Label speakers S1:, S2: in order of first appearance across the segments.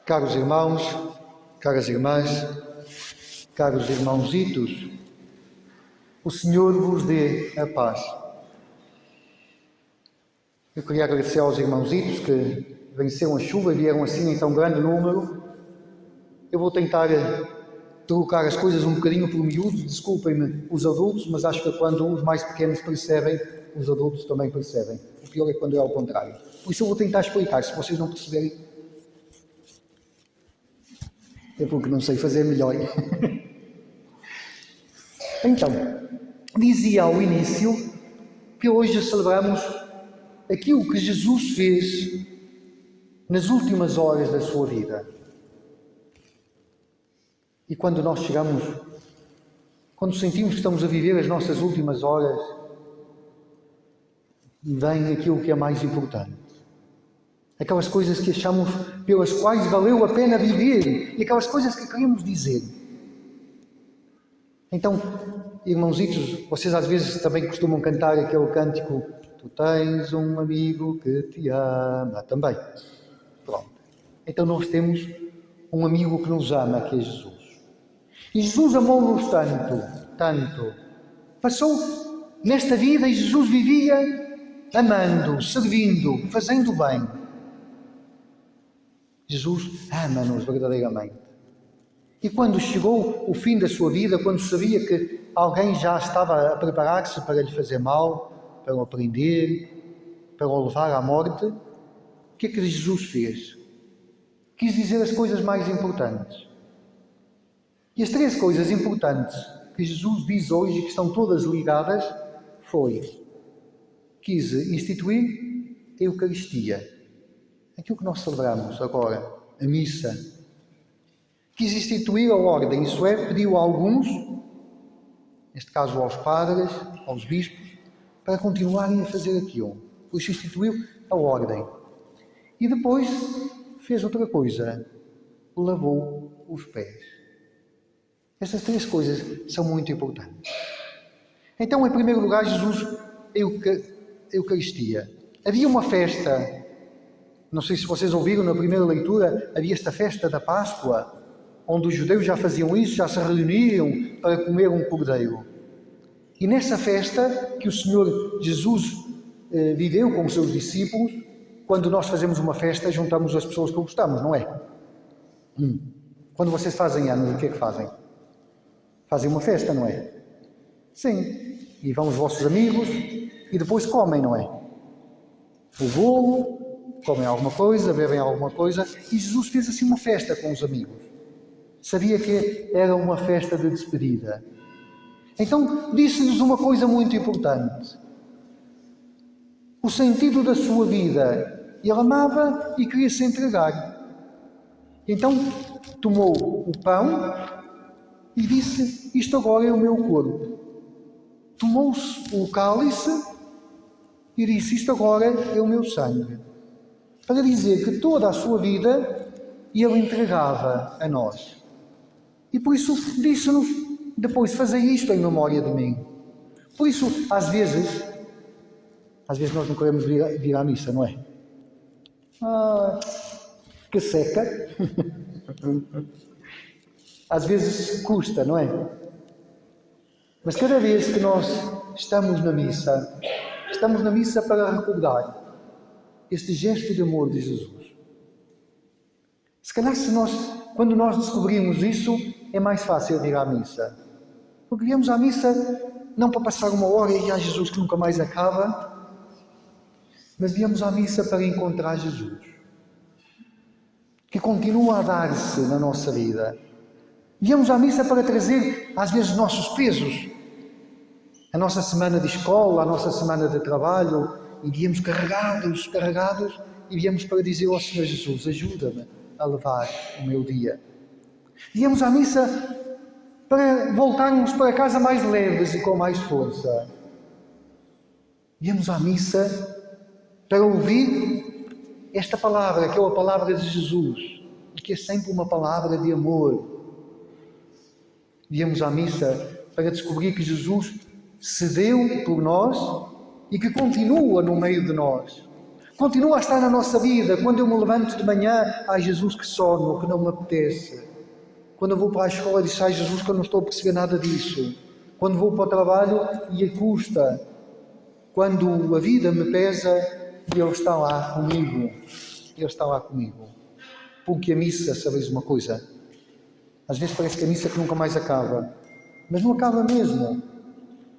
S1: Caros irmãos, caras irmãs, caros irmãozitos, o Senhor vos dê a paz. Eu queria agradecer aos irmãozitos que venceram a chuva e vieram assim em tão grande número. Eu vou tentar trocar as coisas um bocadinho por miúdos, desculpem-me os adultos, mas acho que quando os mais pequenos percebem, os adultos também percebem. O pior é quando é ao contrário. Por isso eu vou tentar explicar, se vocês não perceberem, é porque não sei fazer melhor. Então, dizia ao início que hoje celebramos aquilo que Jesus fez nas últimas horas da sua vida. E quando nós chegamos, quando sentimos que estamos a viver as nossas últimas horas, vem aquilo que é mais importante. Aquelas coisas que achamos pelas quais valeu a pena viver e aquelas coisas que queremos dizer. Então, irmãozitos, vocês às vezes também costumam cantar aquele cântico: tu tens um amigo que te ama, também. Pronto. Então nós temos um amigo que nos ama, que é Jesus. E Jesus amou-nos tanto. Passou nesta vida e Jesus vivia amando, servindo, fazendo bem. Jesus ama-nos verdadeiramente. E quando chegou o fim da sua vida, quando sabia que alguém já estava a preparar-se para lhe fazer mal, para o prender, para o levar à morte, o que é que Jesus fez? Quis dizer as coisas mais importantes. E as três coisas importantes que Jesus diz hoje, que estão todas ligadas, quis instituir a Eucaristia. Aquilo que nós celebramos agora, a missa. Quis instituir a ordem, isso é, pediu a alguns, neste caso aos padres, aos bispos, para continuarem a fazer aquilo. Por isso instituiu a ordem. E depois fez outra coisa, lavou os pés. Estas três coisas são muito importantes. Então, em primeiro lugar, Jesus, a Eucaristia. Havia uma festa, não sei se vocês ouviram na primeira leitura, havia esta festa da Páscoa, onde os judeus já faziam isso, já se reuniam para comer um cordeiro. E nessa festa que o Senhor Jesus viveu com os seus discípulos, quando nós fazemos uma festa, juntamos as pessoas que gostamos, não é? Quando vocês fazem anos, o que é que fazem? Fazem uma festa, não é? Sim. E vão os vossos amigos e depois comem, não é? O bolo, comem alguma coisa, bebem alguma coisa, e Jesus fez assim uma festa com os amigos. Sabia que era uma festa de despedida. Então disse-lhes uma coisa muito importante. O sentido da sua vida. Ele amava e queria se entregar. Então tomou o pão e disse: isto agora é o meu corpo. Tomou o cálice e disse: isto agora é o meu sangue. Para dizer que toda a sua vida ele entregava a nós. E por isso disse-nos: depois fazei isto em memória de mim. Por isso, às vezes nós não queremos vir à missa, não é? Que seca. Às vezes custa, não é? Mas cada vez que nós estamos na missa para recordar este gesto de amor de Jesus. Se calhar quando nós descobrimos isso, é mais fácil vir à missa. Porque viemos à missa não para passar uma hora e a Jesus que nunca mais acaba, mas viemos à missa para encontrar Jesus, que continua a dar-se na nossa vida. Viemos à missa para trazer, às vezes, os nossos pesos, a nossa semana de escola, a nossa semana de trabalho, e viemos carregados, e viemos para dizer ao Senhor Jesus: ajuda-me a levar o meu dia. Viemos à missa para voltarmos para casa mais leves e com mais força. Viemos à missa para ouvir esta palavra, que é a palavra de Jesus, e que é sempre uma palavra de amor. Viemos à missa para descobrir que Jesus se deu por nós e que continua no meio de nós. Continua a estar na nossa vida. Quando eu me levanto de manhã, ai Jesus, que sono, que não me apetece. Quando eu vou para a escola, digo, ai Jesus, que eu não estou a perceber nada disso. Quando vou para o trabalho, e custa. Quando a vida me pesa, Ele está lá comigo. Ele está lá comigo. Porque a missa, sabeis uma coisa? Às vezes parece que a missa que nunca mais acaba. Mas não acaba mesmo.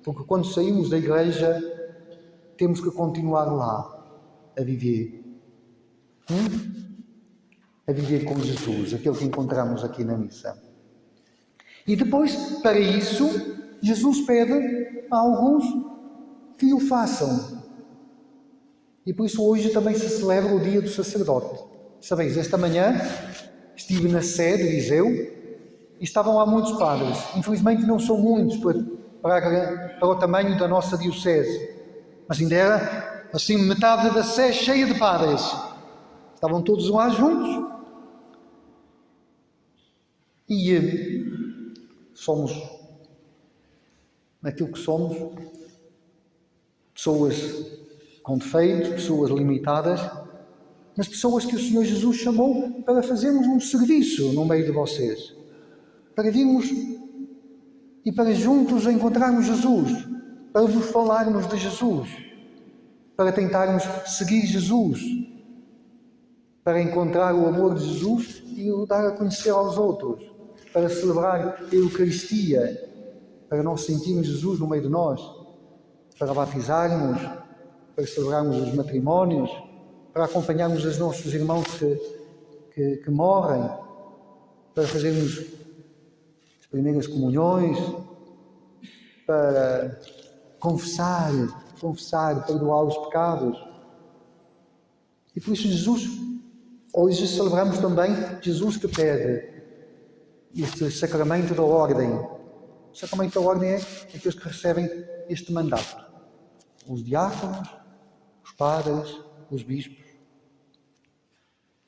S1: Porque quando saímos da igreja, temos que continuar lá, a viver. A viver com Jesus, aquele que encontramos aqui na missa. E depois, para isso, Jesus pede a alguns que o façam. E por isso hoje também se celebra o dia do sacerdote. Sabeis, esta manhã estive na Sé de Viseu e estavam lá muitos padres. Infelizmente não são muitos para o tamanho da nossa diocese. Mas ainda era assim metade da Sé cheia de padres. Estavam todos lá juntos. E somos aquilo que somos, pessoas com defeitos, pessoas limitadas, mas pessoas que o Senhor Jesus chamou para fazermos um serviço no meio de vocês, para virmos e para juntos encontrarmos Jesus, para vos falarmos de Jesus, para tentarmos seguir Jesus, para encontrar o amor de Jesus e o dar a conhecer aos outros, para celebrar a Eucaristia, para nós sentirmos Jesus no meio de nós, para batizarmos, para celebrarmos os matrimónios, para acompanharmos os nossos irmãos que morrem, para fazermos as primeiras comunhões, para confessar, perdoar os pecados. E por isso Jesus, hoje celebramos também Jesus que pede este sacramento da ordem. O sacramento da ordem é aqueles que recebem este mandato. Os diáconos, os padres, os bispos.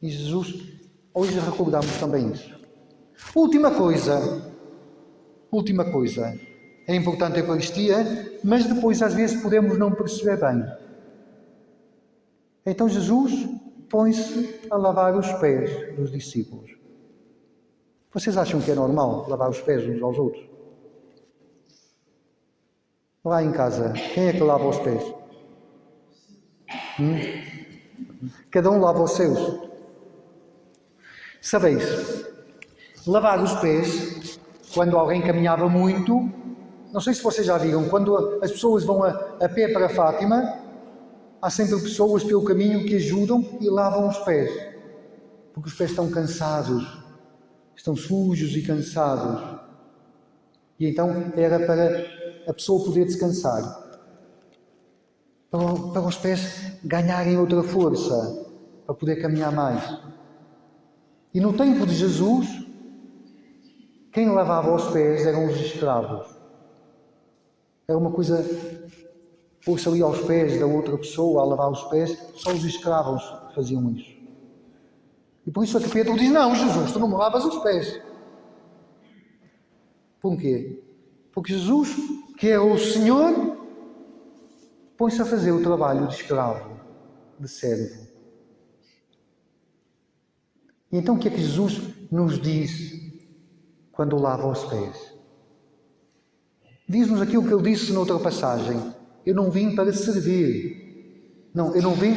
S1: E Jesus, hoje recordamos também isso. Última coisa. É importante a Eucaristia, mas depois às vezes podemos não perceber bem. Então Jesus põe-se a lavar os pés dos discípulos. Vocês acham que é normal lavar os pés uns aos outros? Lá em casa, quem é que lava os pés? Cada um lava os seus. Sabeis, lavar os pés, quando alguém caminhava muito, não sei se vocês já viram, quando as pessoas vão a pé para Fátima, há sempre pessoas pelo caminho que ajudam e lavam os pés, porque os pés estão cansados, estão sujos e cansados. E então era para a pessoa poder descansar, para os pés ganharem outra força, para poder caminhar mais. E no tempo de Jesus, quem lavava os pés eram os escravos. Era uma coisa, pôr-se ali aos pés da outra pessoa, a lavar os pés, só os escravos faziam isso. E por isso é que Pedro diz, não, Jesus, tu não me lavas os pés. Por quê? Porque Jesus, que é o Senhor, põe-se a fazer o trabalho de escravo, de servo. E então o que é que Jesus nos diz quando lava os pés? Diz-nos aquilo que ele disse noutra passagem. Eu não vim para servir. Não, eu não vim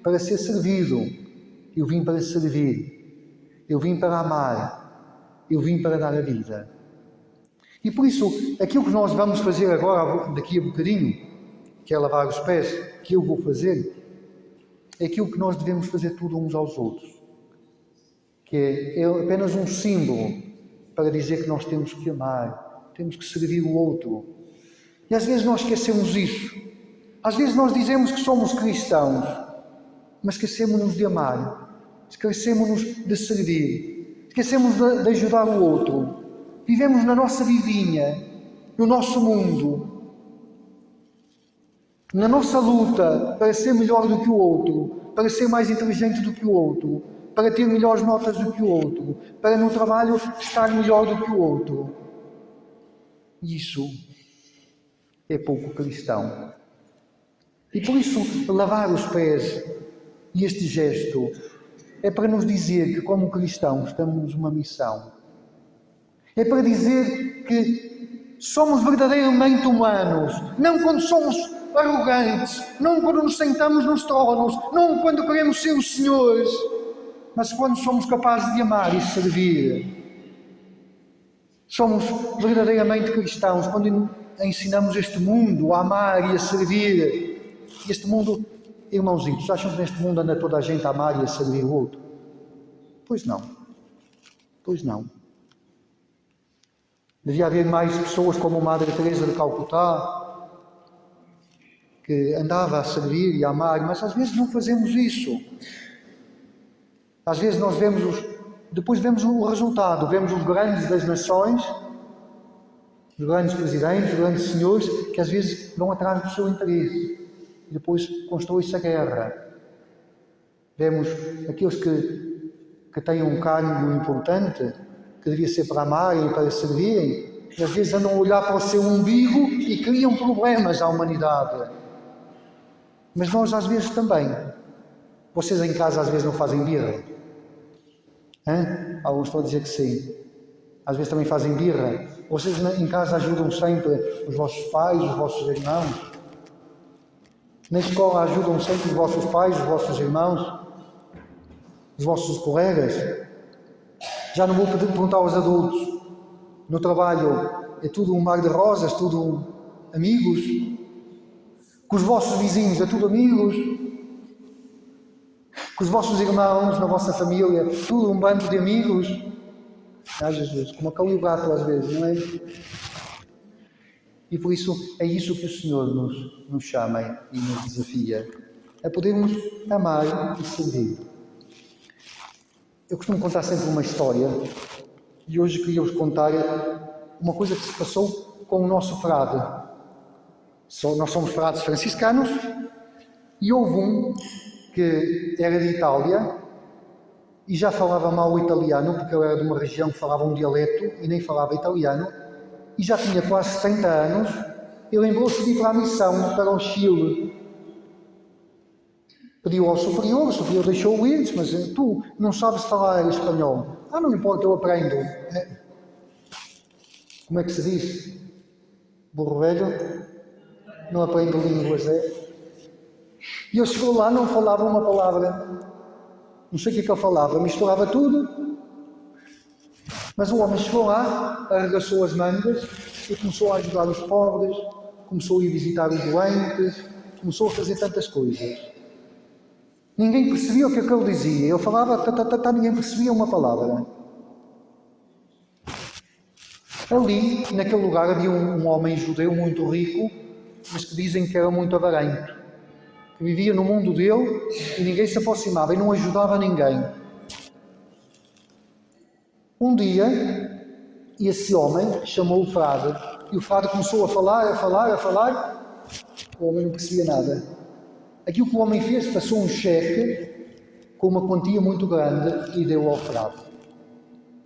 S1: para ser servido. Eu vim para servir. Eu vim para amar. Eu vim para dar a vida. E por isso, aquilo que nós vamos fazer agora, daqui a bocadinho, que é lavar os pés, que eu vou fazer, é aquilo que nós devemos fazer tudo uns aos outros. Que é apenas um símbolo para dizer que nós temos que amar, temos que servir o outro. E às vezes nós esquecemos isso. Às vezes nós dizemos que somos cristãos, mas esquecemos-nos de amar, esquecemos-nos de servir, esquecemos de ajudar o outro. Vivemos na nossa vidinha, no nosso mundo, na nossa luta para ser melhor do que o outro, para ser mais inteligente do que o outro, para ter melhores notas do que o outro, para no trabalho estar melhor do que o outro. Isso é pouco cristão. E por isso, lavar os pés E este gesto é para nos dizer que, como cristãos, temos uma missão. É para dizer que somos verdadeiramente humanos, não quando somos arrogantes, não quando nos sentamos nos tronos, não quando queremos ser os senhores, mas quando somos capazes de amar e servir. Somos verdadeiramente cristãos quando ensinamos este mundo a amar e a servir. Este mundo, irmãozitos, acham que neste mundo anda toda a gente a amar e a servir o outro? Pois não. Pois não. Devia haver mais pessoas como a Madre Teresa de Calcutá, que andava a servir e a amar, mas às vezes não fazemos isso. Às vezes nós depois vemos o resultado, vemos os grandes das nações, os grandes presidentes, os grandes senhores, que às vezes vão atrás do seu interesse e depois constrói-se a guerra. Vemos aqueles que têm um cargo importante, que devia ser para amarem e para servirem, e às vezes andam a olhar para o seu umbigo e criam problemas à humanidade. Mas nós às vezes também. Vocês em casa às vezes não fazem birra? Alguns estão a dizer que sim. Às vezes também fazem birra. Vocês em casa ajudam sempre os vossos pais, os vossos irmãos. Na escola ajudam sempre os vossos pais, os vossos irmãos, os vossos colegas. Já não vou perguntar aos adultos. No trabalho é tudo um mar de rosas, tudo amigos. Com os vossos vizinhos é tudo amigos. Com os vossos irmãos, na vossa família, tudo um bando de amigos. Jesus, como a cão e o gato às vezes, não é? E por isso é isso que o Senhor nos chama e nos desafia. É podermos amar e servir. Eu costumo contar sempre uma história e hoje queria-vos contar uma coisa que se passou com o nosso frade. Nós somos frades franciscanos e houve um que era de Itália e já falava mal o italiano, porque ele era de uma região que falava um dialeto e nem falava italiano, e já tinha quase 70 anos, e lembrou-se de ir para a missão, para o Chile. Pediu ao superior, o superior deixou-o ir, disse, mas tu não sabes falar espanhol? Não importa, eu aprendo. Como é que se diz? Burro velho? Não aprendo línguas, E ele chegou lá, não falava uma palavra. Não sei o que ele falava, misturava tudo. Mas o homem chegou lá, arregaçou as mangas e começou a ajudar os pobres, começou a ir visitar os doentes, começou a fazer tantas coisas. Ninguém percebia o que ele dizia. Ele falava, ninguém percebia uma palavra. Ali, naquele lugar, havia um homem judeu muito rico, mas que dizem que era muito avarento, que vivia no mundo dele e ninguém se aproximava e não ajudava ninguém. Um dia, esse homem chamou o frade e o frade começou a falar. O homem não percebia nada. Aquilo que o homem fez, passou um cheque com uma quantia muito grande e deu ao frade.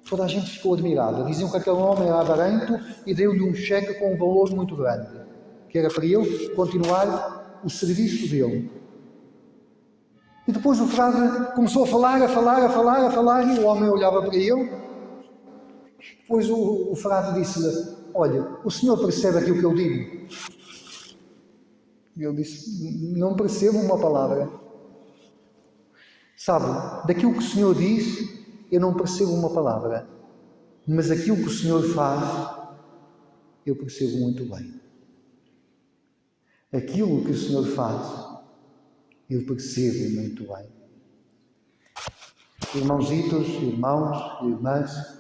S1: Toda a gente ficou admirada. Diziam que aquele homem era avarento e deu-lhe um cheque com um valor muito grande, que era para ele continuar o serviço dele. E depois o frade começou a falar e o homem olhava para ele. Depois o frade disse-lhe, olha, o senhor percebe aquilo que eu digo? E ele disse, não percebo uma palavra. Sabe, daquilo que o senhor diz, eu não percebo uma palavra. Mas aquilo que o senhor faz, eu percebo muito bem. Aquilo que o senhor faz, eu percebo muito bem. Irmãozitos, irmãos, irmãs,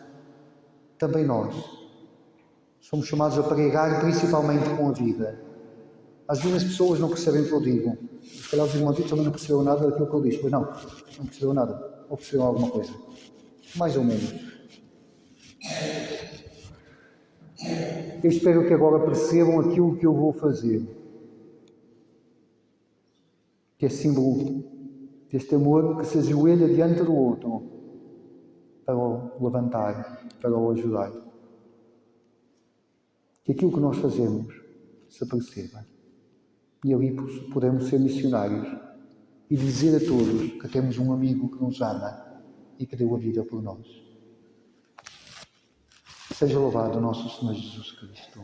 S1: também nós somos chamados a pregar principalmente com a vida. Às vezes as pessoas não percebem o que eu digo. Se calhar os irmãozitos também não perceberam nada daquilo que eu disse. Pois não perceberam nada. Ou perceberam alguma coisa. Mais ou menos. Eu espero que agora percebam aquilo que eu vou fazer. Que é símbolo deste amor que se ajoelha diante do outro para o levantar, para o ajudar. Que aquilo que nós fazemos se perceba. E ali podemos ser missionários e dizer a todos que temos um amigo que nos ama e que deu a vida por nós. Seja louvado o nosso Senhor Jesus Cristo.